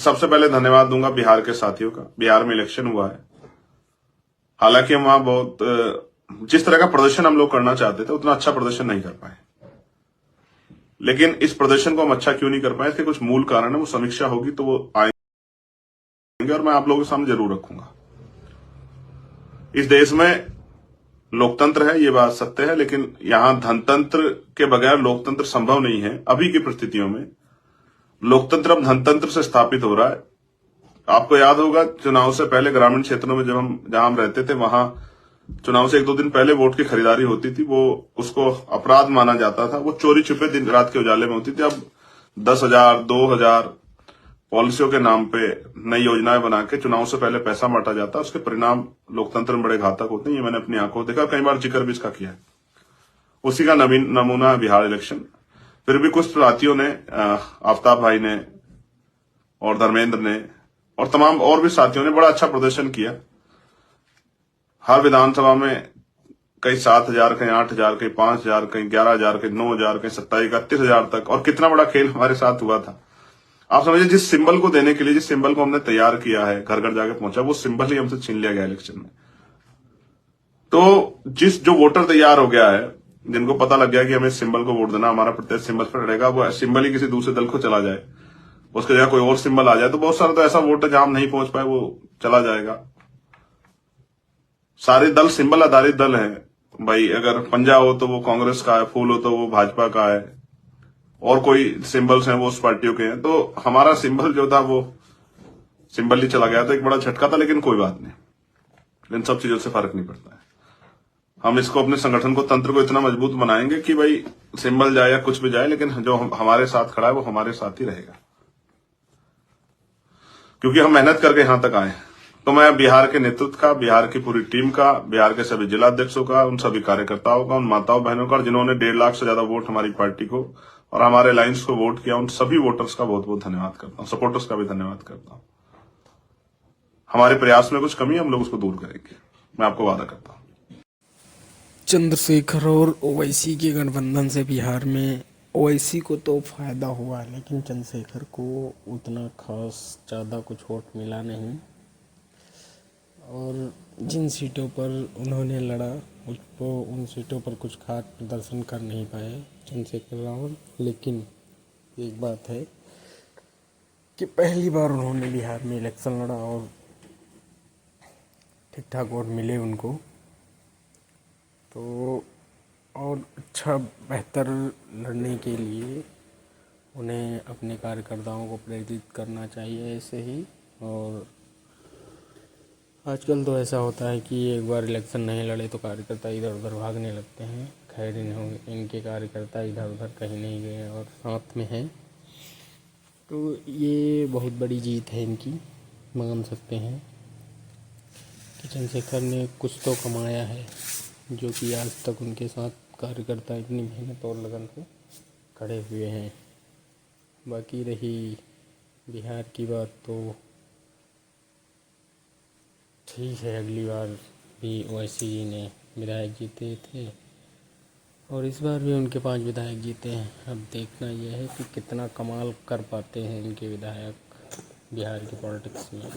सबसे पहले धन्यवाद दूंगा बिहार के साथियों का। बिहार में इलेक्शन हुआ है, हालांकि हम वहां बहुत जिस तरह का प्रदर्शन हम लोग करना चाहते थे उतना अच्छा प्रदर्शन नहीं कर पाए, लेकिन इस प्रदर्शन को हम अच्छा क्यों नहीं कर पाए, इसके कुछ मूल कारण है। वो समीक्षा होगी तो वो आएंगे और मैं आप लोगों के सामने जरूर रखूंगा। इस देश में लोकतंत्र है, ये बात सत्य है, लेकिन यहां धनतंत्र के बगैर लोकतंत्र संभव नहीं है। अभी की परिस्थितियों में लोकतंत्र अब धनतंत्र से स्थापित हो रहा है। आपको याद होगा चुनाव से पहले ग्रामीण क्षेत्रों में जहां हम रहते थे, वहां चुनाव से 1-2 दिन पहले वोट की खरीदारी होती थी, वो उसको अपराध माना जाता था। वो चोरी छुपे दिन रात के उजाले में होती थी। अब 10,000 2,000 पॉलिसियों के नाम पे नई योजनाएं बना के चुनाव से पहले पैसा बांटा जाता है। उसके परिणाम लोकतंत्र में बड़े घातक होते हैं। ये मैंने अपनी आंखों देखा, कई बार जिक्र भी इसका किया है। उसी का नमूना है बिहार इलेक्शन। फिर भी कुछ साथियों ने, आफ्ताब भाई ने और धर्मेंद्र ने और तमाम और भी साथियों ने बड़ा अच्छा प्रदर्शन किया। हर विधानसभा में कई 7,000, कहीं 8,000, कहीं 5,000, कहीं 11,000, कहीं 9,000, कहीं 27,000, 31,000 तक। और कितना बड़ा खेल हमारे साथ हुआ था। आप समझिए, जिस सिंबल को देने के लिए, जिस सिंबल को हमने तैयार किया है, घर घर जाके पहुंचा, वो सिंबल ही हमसे छीन लिया गया इलेक्शन में। तो जो वोटर तैयार हो गया है, जिनको पता लग गया कि हमें सिंबल को वोट देना, हमारा प्रत्येक सिंबल पर रहेगा, वो सिंबल ही किसी दूसरे दल को चला जाए, उसकी जगह कोई और सिंबल आ जाए, तो बहुत सारा तो ऐसा वोट है जहां हम नहीं पहुंच पाए, वो चला जाएगा। सारे दल सिंबल आधारित दल हैं भाई। अगर पंजा हो तो वो कांग्रेस का है, फूल हो तो वो भाजपा का है, और कोई सिंबल्स हैं वो उस पार्टियों के हैं। तो हमारा सिंबल जो था वो सिंबल ही चला गया, तो एक बड़ा झटका था, लेकिन कोई बात नहीं। इन सब चीजों से फर्क नहीं पड़ता है। हम इसको, अपने संगठन को, तंत्र को इतना मजबूत बनाएंगे कि भाई सिंबल जाए या कुछ भी जाए, लेकिन जो हमारे साथ खड़ा है वो हमारे साथ ही रहेगा, क्योंकि हम मेहनत करके यहां तक आए। तो मैं बिहार के नेतृत्व का, बिहार की पूरी टीम का, बिहार के सभी जिलाध्यक्षों का, उन सभी कार्यकर्ताओं का, उन माताओं बहनों का, जिन्होंने 1.5 लाख से ज्यादा वोट हमारी पार्टी को और हमारे अलायंस को वोट किया, उन सभी वोटर्स का बहुत बहुत धन्यवाद करता हूं। सपोर्टर्स का भी धन्यवाद करता हूं। हमारे प्रयास में कुछ कमी है, हम लोग उसको दूर करेंगे, मैं आपको वादा करता हूं। चंद्रशेखर और ओवैसी के गठबंधन से बिहार में ओवैसी को तो फायदा हुआ, लेकिन चंद्रशेखर को उतना खास ज़्यादा कुछ वोट मिला नहीं। और जिन सीटों पर उन्होंने लड़ा उसको, उन सीटों पर कुछ खास प्रदर्शन कर नहीं पाए चंद्रशेखर रावल। लेकिन एक बात है कि पहली बार उन्होंने बिहार में इलेक्शन लड़ा और ठीक ठाक वोट मिले उनको। तो और अच्छा बेहतर लड़ने के लिए उन्हें अपने कार्यकर्ताओं को प्रेरित करना चाहिए ऐसे ही। और आजकल तो ऐसा होता है कि एक बार इलेक्शन नहीं लड़े तो कार्यकर्ता इधर उधर भागने लगते हैं। खैर, इनके कार्यकर्ता इधर उधर कहीं नहीं गए और साथ में हैं, तो ये बहुत बड़ी जीत है इनकी। मान सकते हैं कि चंद्रशेखर ने कुछ तो कमाया है, जो कि आज तक उनके साथ कार्यकर्ता इतनी मेहनत और लगन से खड़े हुए हैं। बाकी रही बिहार की बात, तो ठीक है, अगली बार भी ओवैसी जी ने विधायक जीते थे और इस बार भी उनके 5 विधायक जीते हैं। अब देखना यह है कि कितना कमाल कर पाते हैं इनके विधायक बिहार की पॉलिटिक्स में।